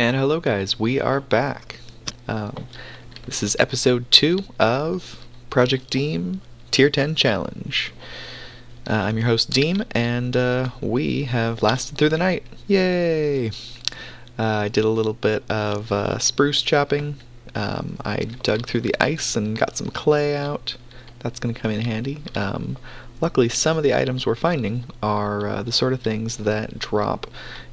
And hello guys, we are back. This is episode 2 of ProjectDeem Tier 10 Challenge. I'm your host Deem, and we have lasted through the night. Yay! I did a little bit of spruce chopping. I dug through the ice and got some clay out. That's going to come in handy. Luckily, some of the items we're finding are the sort of things that drop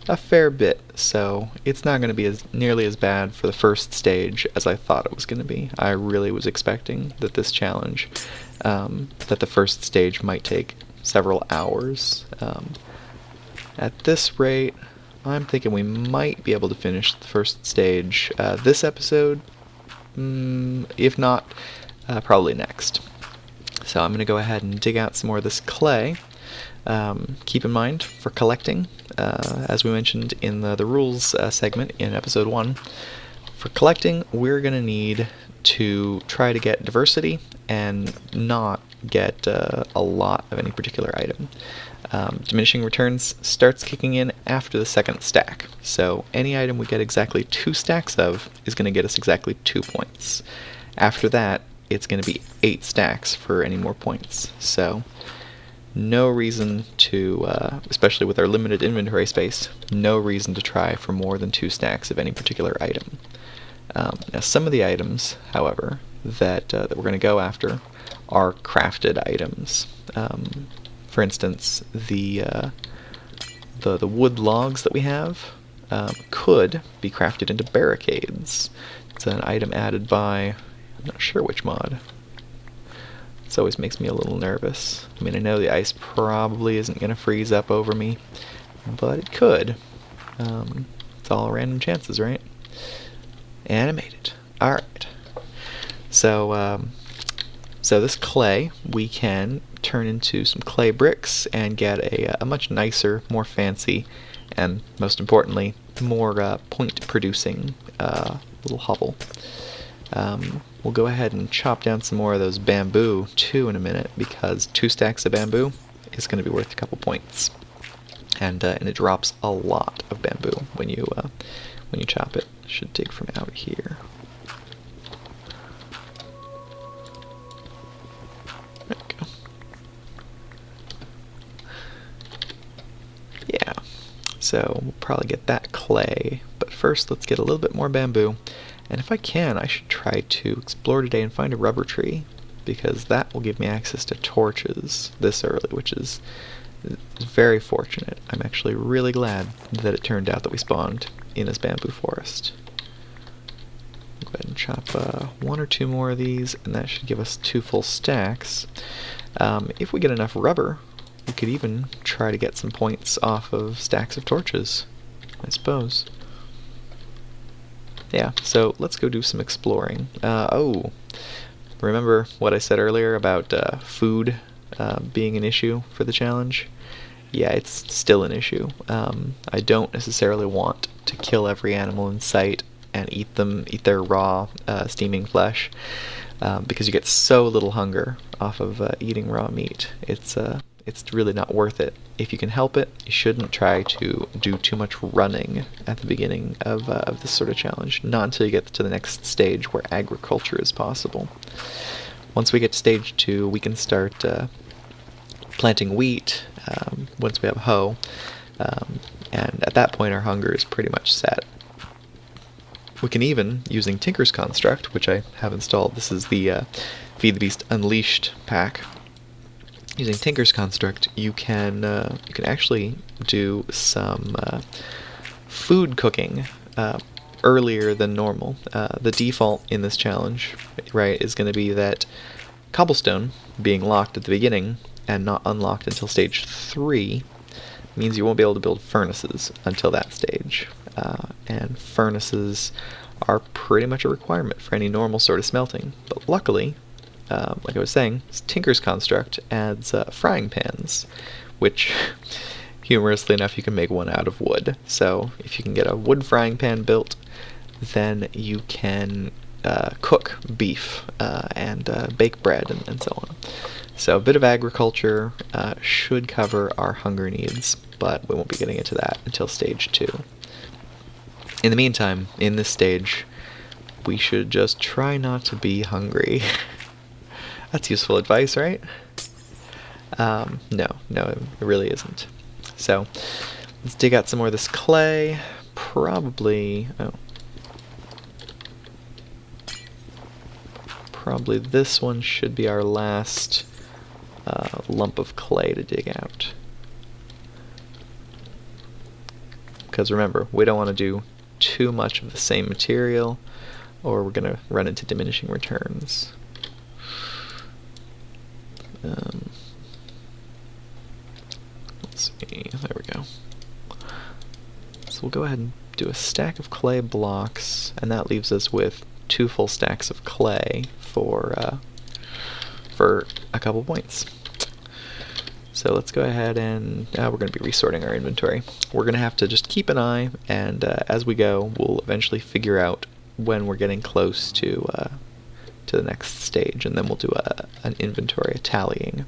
a fair bit, so it's not going to be nearly as bad for the first stage as I thought it was going to be. I really was expecting that this challenge, that the first stage might take several hours. At this rate, I'm thinking we might be able to finish the first stage this episode, if not, probably next. So I'm going to go ahead and dig out some more of this clay. Keep in mind, for collecting, as we mentioned in the rules segment in episode 1, for collecting we're going to need to try to get diversity and not get a lot of any particular item. Diminishing returns starts kicking in after the second stack, so any item we get exactly 2 stacks of is going to get us exactly 2 points. After that, it's going to be 8 stacks for any more points, so no reason to, especially with our limited inventory space, no reason to try for more than 2 stacks of any particular item. Now some of the items, however, that we're going to go after are crafted items. For instance, the wood logs that we have could be crafted into barricades. It's an item added by, I'm not sure which mod. This always makes me a little nervous. I mean, I know the ice probably isn't going to freeze up over me, but it could. It's all random chances, right? Animated. Alright. So this clay we can turn into some clay bricks and get a much nicer, more fancy, and most importantly, more point-producing little hovel. We'll go ahead and chop down some more of those bamboo too in a minute, because 2 stacks of bamboo is going to be worth a couple points, and it drops a lot of bamboo when you chop it. Should dig from out here. There we go. Yeah. So we'll probably get that clay, but first let's get a little bit more bamboo. And if I can, I should try to explore today and find a rubber tree, because that will give me access to torches this early, which is very fortunate. I'm actually really glad that it turned out that we spawned in this bamboo forest. Go ahead and chop 1 or 2 more of these, and that should give us 2 full stacks. If we get enough rubber, we could even try to get some points off of stacks of torches, I suppose. Yeah, so let's go do some exploring. Oh, remember what I said earlier about food being an issue for the challenge? Yeah, it's still an issue. I don't necessarily want to kill every animal in sight and eat their raw, steaming flesh, because you get so little hunger off of eating raw meat. It's really not worth it. If you can help it, you shouldn't try to do too much running at the beginning of this sort of challenge, not until you get to the next stage where agriculture is possible. Once we get to stage 2, we can start planting wheat once we have hoe, and at that point our hunger is pretty much set. We can even, using Tinker's Construct, which I have installed, this is the Feed the Beast Unleashed pack. Using Tinker's Construct, you can actually do some food cooking earlier than normal. The default in this challenge, right, is going to be that cobblestone being locked at the beginning and not unlocked until stage 3 means you won't be able to build furnaces until that stage. And furnaces are pretty much a requirement for any normal sort of smelting. But luckily, like I was saying, Tinker's Construct adds frying pans, which, humorously enough, you can make one out of wood. So if you can get a wood frying pan built, then you can cook beef and bake bread and so on. So a bit of agriculture should cover our hunger needs, but we won't be getting into that until stage 2. In the meantime, in this stage, we should just try not to be hungry. That's useful advice, right? No, it really isn't. So, let's dig out some more of this clay. Probably this one should be our last lump of clay to dig out. Because remember, we don't want to do too much of the same material, or we're going to run into diminishing returns. Let's see, there we go. So we'll go ahead and do a stack of clay blocks, and that leaves us with 2 full stacks of clay for a couple points. So let's go ahead and we're going to be resorting our inventory. We're going to have to just keep an eye, and as we go, we'll eventually figure out when we're getting close to the next stage, and then we'll do an inventory tallying.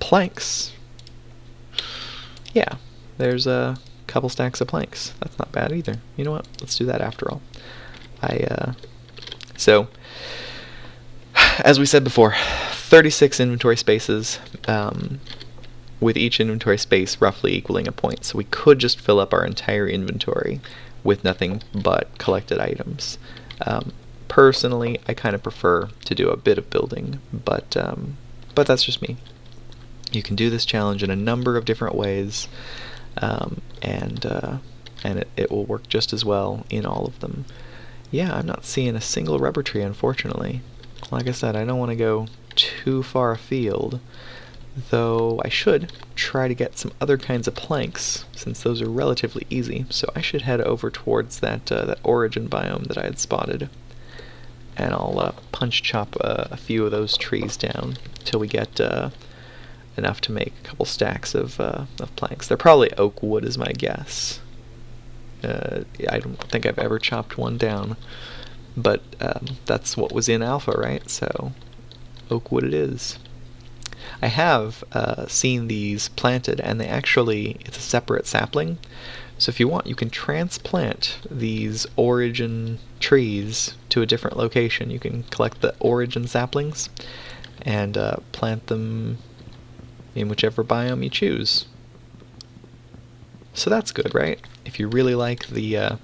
Planks. Yeah, there's a couple stacks of planks. That's not bad either. You know what? Let's do that after all. So, as we said before, 36 inventory spaces, with each inventory space roughly equaling a point. So we could just fill up our entire inventory with nothing but collected items. Personally, I kind of prefer to do a bit of building, but that's just me. You can do this challenge in a number of different ways, and it will work just as well in all of them. Yeah, I'm not seeing a single rubber tree, unfortunately. Like I said, I don't want to go too far afield, though I should try to get some other kinds of planks, since those are relatively easy. So I should head over towards that origin biome that I had spotted, and I'll punch chop a few of those trees down till we get enough to make a couple stacks of planks. They're probably oak wood is my guess. I don't think I've ever chopped one down, but that's what was in alpha, right? So oak wood it is. I have seen these planted, and it's a separate sapling. So if you want, you can transplant these origin trees to a different location. You can collect the origin saplings and plant them in whichever biome you choose. So that's good, right? If you really like the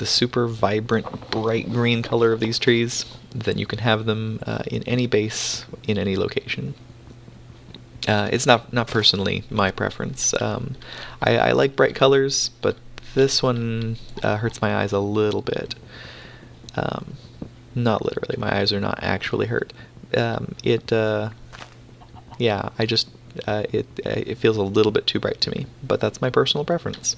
super vibrant, bright green color of these trees, then you can have them in any base, in any location. It's not personally my preference. I like bright colors, but this one hurts my eyes a little bit. Not literally, my eyes are not actually hurt. Yeah, it feels a little bit too bright to me, but that's my personal preference.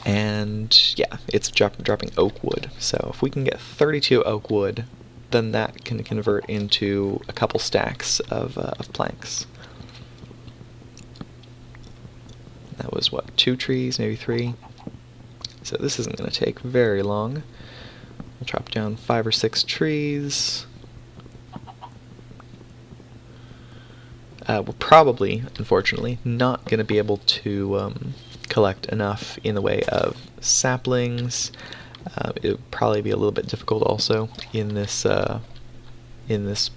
And yeah, it's dropping oak wood. So if we can get 32 oak wood, then that can convert into a couple stacks of planks. That was what, 2 trees, maybe 3? So this isn't going to take very long. We'll chop down 5 or 6 trees. We're probably, unfortunately, not going to be able to collect enough in the way of saplings. It would probably be a little bit difficult also in this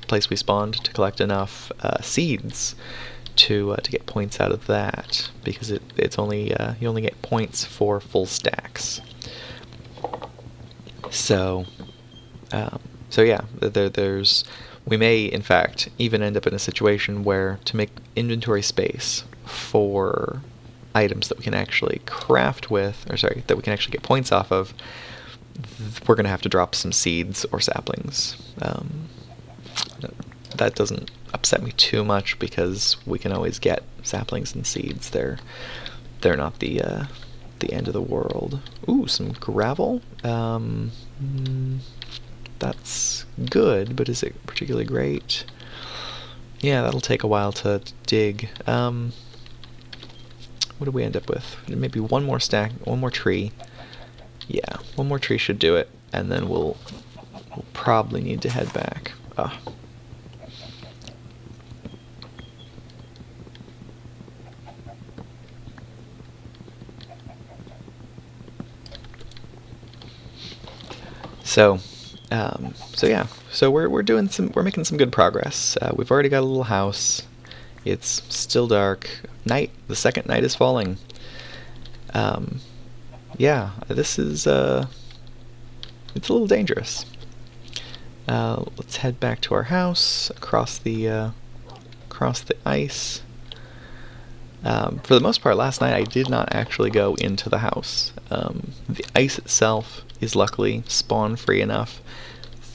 place we spawned to collect enough seeds to get points out of that, because it's only you only get points for full stacks. So yeah, we may in fact even end up in a situation where, to make inventory space for items that we can actually craft with, that we can actually get points off of, we're going to have to drop some seeds or saplings. That doesn't upset me too much, because we can always get saplings and seeds. They're not the end of the world. Ooh, some gravel. That's good, but is it particularly great? Yeah, that'll take a while to dig. What do we end up with? Maybe one more stack, one more tree. Yeah, one more tree should do it, and then we'll probably need to head back. So, so yeah, so we're making some good progress. We've already got a little house. It's still dark. The second night is falling. Yeah, this is it's a little dangerous. Let's head back to our house across the ice. For the most part, last night I did not actually go into the house. The ice itself is luckily spawn-free enough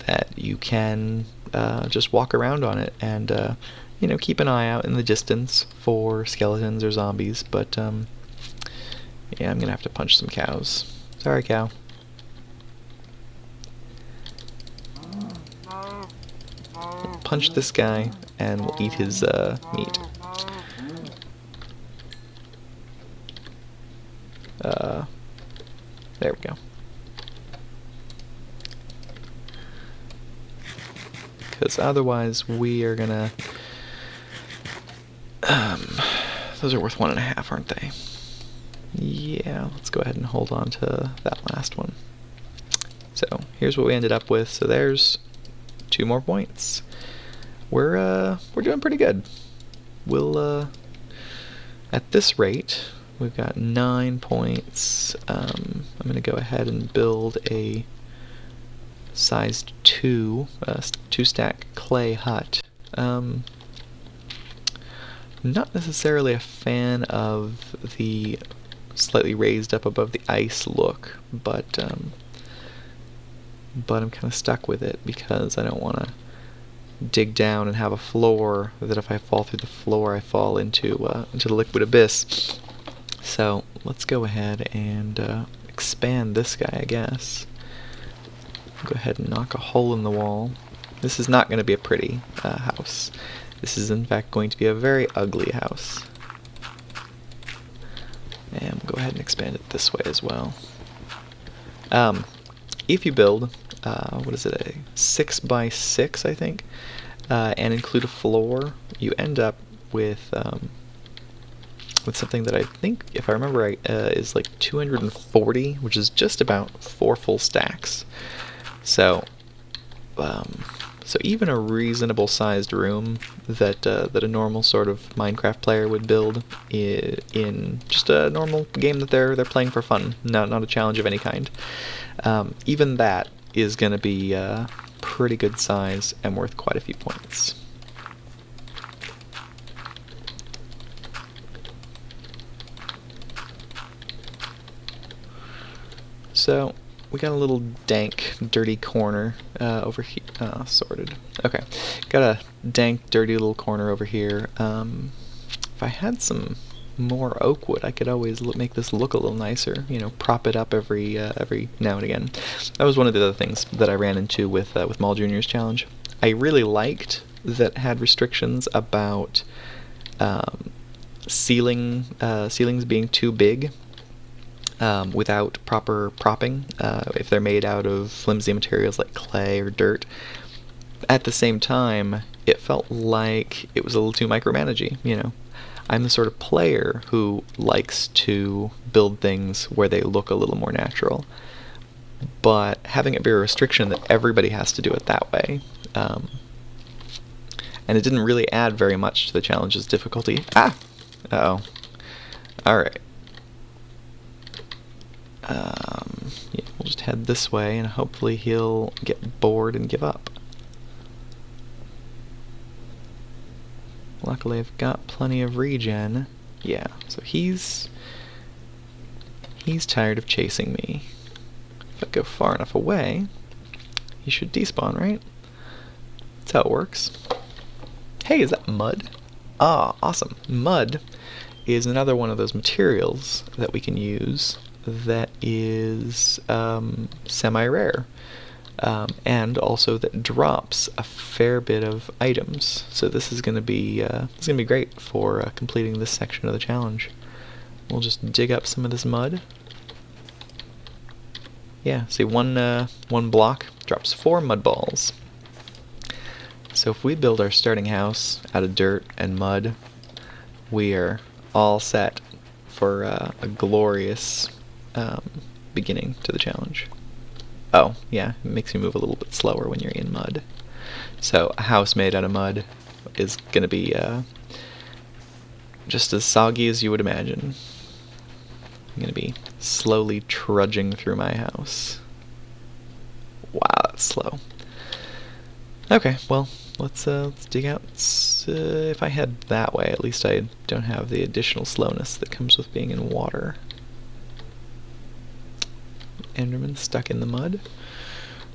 that you can just walk around on it and keep an eye out in the distance for skeletons or zombies. But yeah, I'm gonna have to punch some cows. Sorry, cow. We'll punch this guy and we'll eat his meat. There we go. Because otherwise we are gonna... those are worth 1.5, aren't they? Yeah, let's go ahead and hold on to that last one. So here's what we ended up with. So there's 2 more points. We're doing pretty good. We'll at this rate we've got 9 points. I'm gonna go ahead and build a sized 2-stack clay hut. Not necessarily a fan of the slightly raised up above the ice look, but I'm kind of stuck with it because I don't want to dig down and have a floor that if I fall through the floor I fall into the liquid abyss. So let's go ahead and expand this guy, I guess. Go ahead and knock a hole in the wall. This is not going to be a pretty house. This is in fact going to be a very ugly house. And we'll go ahead and expand it this way as well. If you build, what is it, a 6x6, I think, and include a floor, you end up with something that I think, if I remember right, is like 240, which is just about 4 full stacks. So, so even a reasonable sized room that a normal sort of Minecraft player would build in just a normal game that they're playing for fun, not a challenge of any kind, even that is going to be pretty good size and worth quite a few points. So we got a little dank, dirty corner over here. Sorted. Okay, got a dank, dirty little corner over here. If I had some more oak wood, I could always make this look a little nicer. Prop it up every now and again. That was one of the other things that I ran into with Mall Junior's challenge. I really liked that it had restrictions about ceilings being too big. Without proper propping, if they're made out of flimsy materials like clay or dirt. At the same time, it felt like it was a little too micromanagey. I'm the sort of player who likes to build things where they look a little more natural, but having it be a restriction that everybody has to do it that way, and it didn't really add very much to the challenge's difficulty. Uh-oh. Alright. Yeah, we'll just head this way and hopefully he'll get bored and give up. Luckily I've got plenty of regen. Yeah, so he's tired of chasing me. If I go far enough away, he should despawn, right? That's how it works. Hey, is that mud? Ah, awesome. Mud is another one of those materials that we can use that is semi-rare, and also that drops a fair bit of items. So this is going to be great for completing this section of the challenge. We'll just dig up some of this mud. Yeah, see, one block drops 4 mud balls. So if we build our starting house out of dirt and mud, we are all set for a glorious beginning to the challenge. Oh, yeah, it makes you move a little bit slower when you're in mud. So a house made out of mud is going to be just as soggy as you would imagine. I'm going to be slowly trudging through my house. Wow, that's slow. Okay, well, let's dig out. If I head that way, at least I don't have the additional slowness that comes with being in water. Enderman stuck in the mud.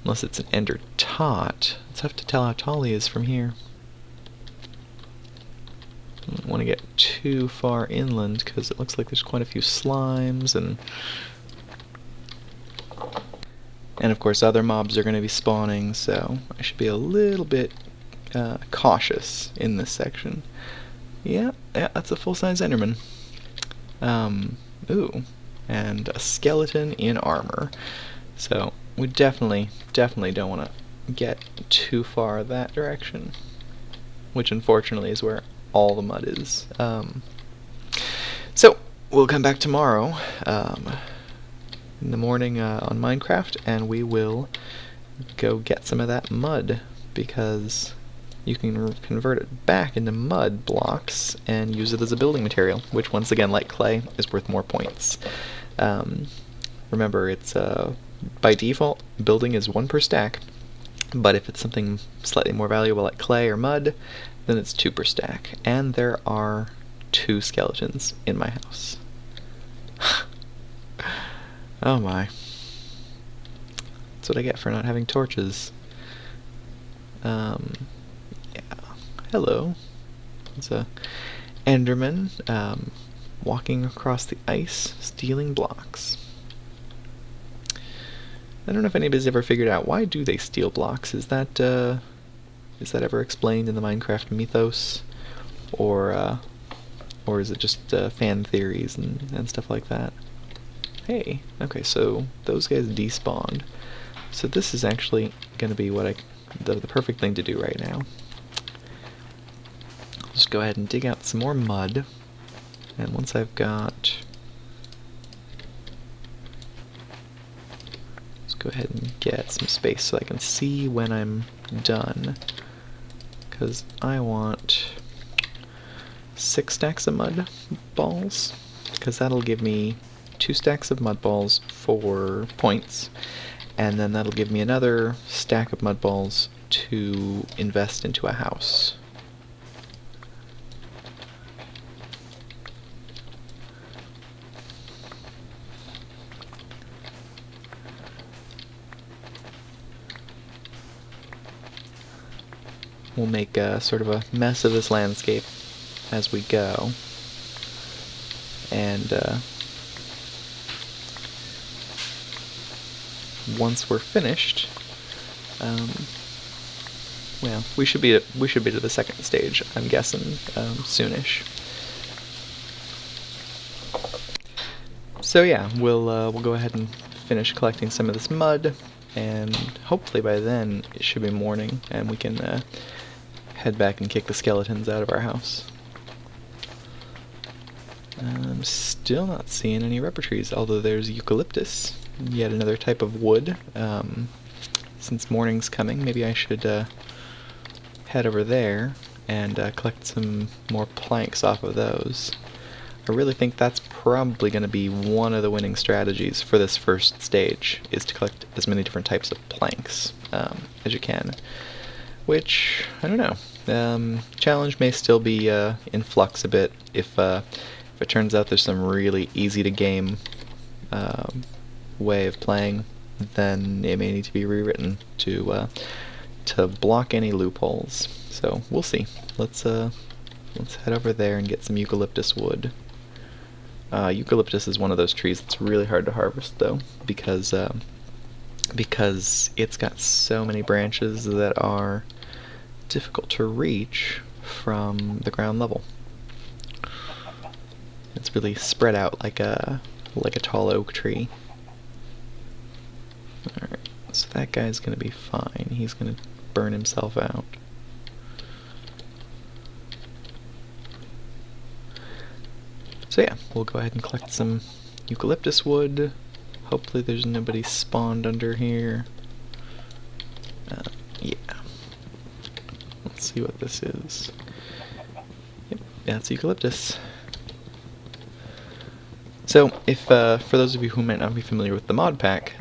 Unless it's an ender tot. It's tough to tell how tall he is from here. I don't want to get too far inland because it looks like there's quite a few slimes and of course other mobs are going to be spawning, so I should be a little bit cautious in this section. Yeah, that's a full-size Enderman. Ooh, and a skeleton in armor. So we definitely don't want to get too far that direction, which unfortunately is where all the mud is. So we'll come back tomorrow in the morning on Minecraft, and we will go get some of that mud, because you can convert it back into mud blocks and use it as a building material, which once again, like clay, is worth more points. Remember, it's by default, building is 1 per stack, but if it's something slightly more valuable like clay or mud, then it's 2 per stack. And there are 2 skeletons in my house. Oh my. That's what I get for not having torches. Yeah. Hello. It's a Enderman walking across the ice, stealing blocks. I don't know if anybody's ever figured out, why do they steal blocks? Is that ever explained in the Minecraft mythos, or is it just fan theories and stuff like that? Hey, okay, so those guys despawned. So this is actually going to be what the perfect thing to do right now. I'll just go ahead and dig out some more mud, and once I've got... Let's go ahead and get some space so I can see when I'm done, because I want 6 stacks of mud balls, because that'll give me 2 stacks of mud balls for points, and then that'll give me another stack of mud balls to invest into a house. We'll make sort of a mess of this landscape as we go, and once we're finished, well, we should be to the second stage, I'm guessing, soonish. So yeah, we'll go ahead and finish collecting some of this mud, and hopefully by then it should be morning, and we can head back and kick the skeletons out of our house. I'm still not seeing any rubber trees, although there's eucalyptus, yet another type of wood. Since morning's coming, maybe I should head over there and collect some more planks off of those. I really think that's probably going to be one of the winning strategies for this first stage, is to collect as many different types of planks as you can. Which, I don't know. Challenge may still be in flux a bit. If it turns out there's some really easy to game way of playing, then it may need to be rewritten to block any loopholes. So we'll see. Let's head over there and get some eucalyptus wood. Eucalyptus is one of those trees that's really hard to harvest, though, because it's got so many branches that are difficult to reach from the ground level. It's really spread out like a tall oak tree. Alright, so that guy's gonna be fine. He's gonna burn himself out. So yeah, we'll go ahead and collect some eucalyptus wood, Hopefully there's nobody spawned under here. Yeah. Let's see what this is. Yep, that's eucalyptus. So, if for those of you who might not be familiar with the mod pack,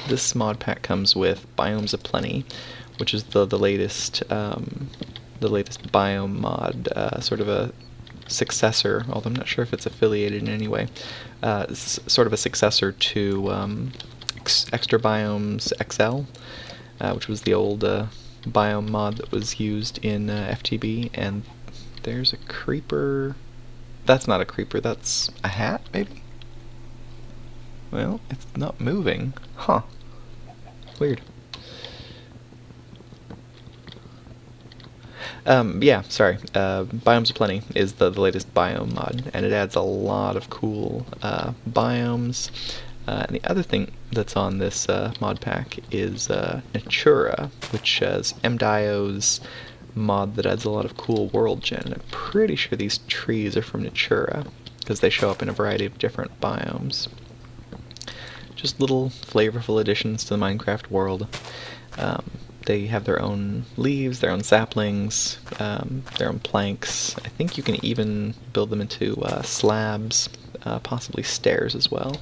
this mod pack comes with Biomes of Plenty, which is the latest biome mod, sort of a successor, although I'm not sure if it's affiliated in any way. It's sort of a successor to Extra Biomes XL, which was the old biome mod that was used in FTB, and there's a creeper. That's not a creeper, that's a hat, maybe? Well, it's not moving. Huh. Weird. Yeah, sorry. Biomes of Plenty is the latest biome mod, and it adds a lot of cool biomes. And the other thing that's on this mod pack is Natura, which is MDio's mod that adds a lot of cool world gen. I'm pretty sure these trees are from Natura, because they show up in a variety of different biomes. Just little flavorful additions to the Minecraft world. They have their own leaves, their own saplings, their own planks. I think you can even build them into slabs, possibly stairs as well.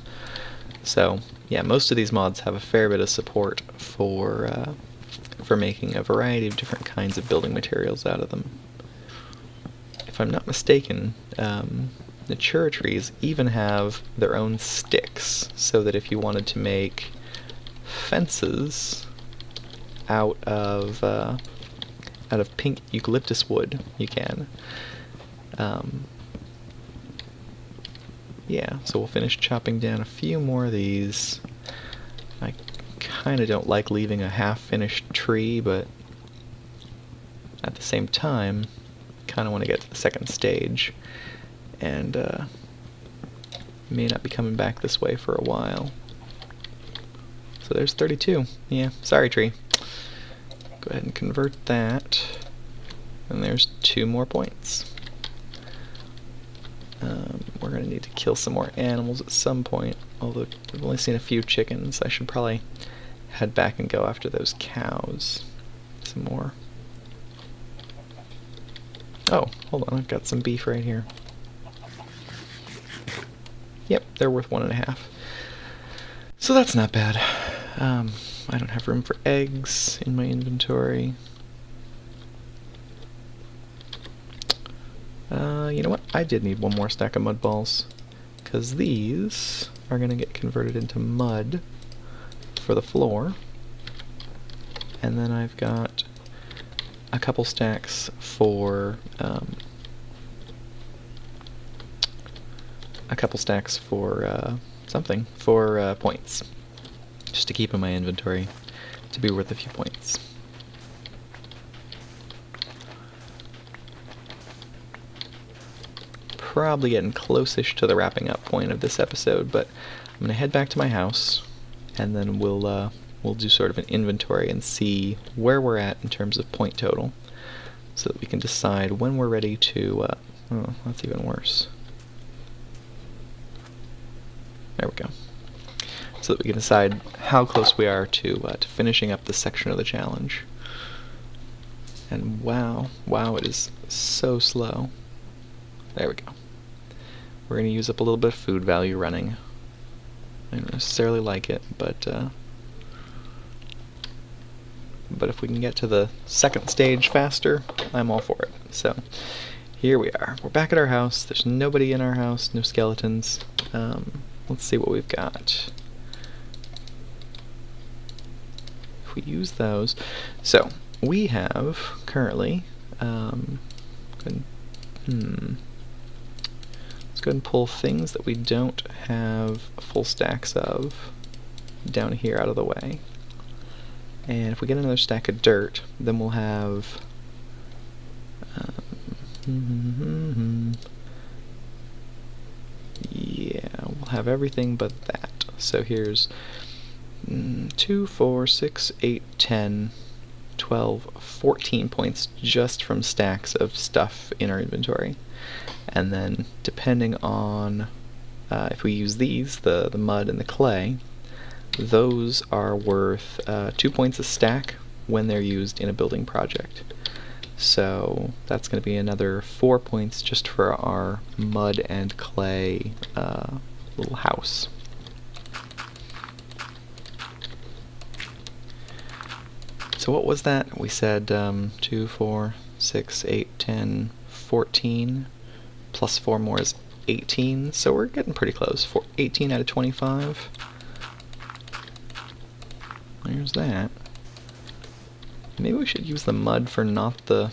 So yeah, most of these mods have a fair bit of support for making a variety of different kinds of building materials out of them. If I'm not mistaken, Natura trees even have their own sticks, so that if you wanted to make fences out of pink eucalyptus wood, you can. Yeah, so we'll finish chopping down a few more of these. I kind of don't like leaving a half-finished tree, but at the same time, kind of want to get to the second stage, and may not be coming back this way for a while. So there's 32. Yeah, sorry tree. Go ahead and convert that, and there's 2 more points. We're going to need to kill some more animals at some point, although I've only seen a few chickens. I should probably head back and go after those cows some more. Oh, hold on, I've got some beef right here. Yep, they're worth 1.5. So that's not bad. I don't have room for eggs in my inventory. You know what? I did need 1 more stack of mud balls, because these are going to get converted into mud for the floor. And then I've got a couple stacks for something, for points, just to keep in my inventory to be worth a few points. Probably getting close-ish to the wrapping up point of this episode, but I'm going to head back to my house, and then we'll do sort of an inventory and see where we're at in terms of point total, so that we can decide when we're ready to, oh, that's even worse. There we go. So that we can decide how close we are to finishing up this section of the challenge. And wow, it is so slow. There we go. We're going to use up a little bit of food value running. I don't necessarily like it, but if we can get to the second stage faster, I'm all for it. So here we are. We're back at our house. There's nobody in our house, no skeletons. Let's see what we've got. If we use those, so we have currently let's go ahead and pull things that we don't have full stacks of down here out of the way. And if we get another stack of dirt, then we'll have yeah, we'll have everything but that. So here's 2, 4, 6, 8, 10, 12, 14 points just from stacks of stuff in our inventory. And then depending on if we use these, the mud and the clay, those are worth 2 points a stack when they're used in a building project. So that's going to be another 4 points just for our mud and clay little house. So what was that? We said 2, 4, 6, 8, 10, 14, plus 4 more is 18, so we're getting pretty close. 18 out of 25. There's that. Maybe we should use the mud for not the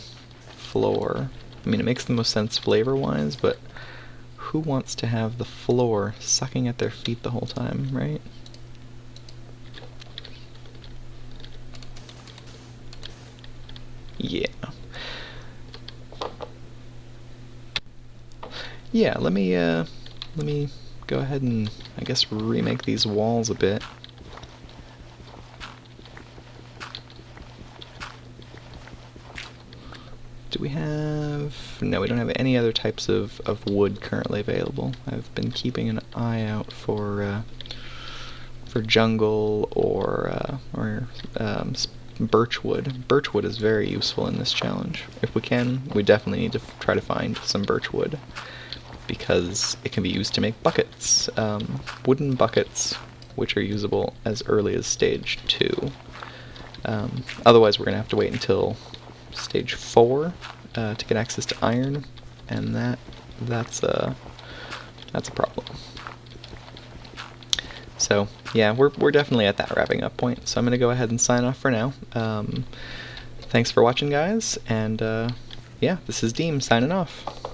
floor. I mean, it makes the most sense flavor-wise, but who wants to have the floor sucking at their feet the whole time, right? Yeah. Yeah, let me go ahead and, I guess, remake these walls a bit. Do we have... No, we don't have any other types of wood currently available. I've been keeping an eye out for jungle or birchwood. Birchwood is very useful in this challenge. If we can, we definitely need to try to find some birchwood, because it can be used to make buckets. Wooden buckets, which are usable as early as stage 2. Otherwise, we're going to have to wait until stage 4 to get access to iron, and that's a problem. So yeah, we're definitely at that wrapping up point. So I'm gonna go ahead and sign off for now. Thanks for watching, guys, and yeah, this is Deem signing off.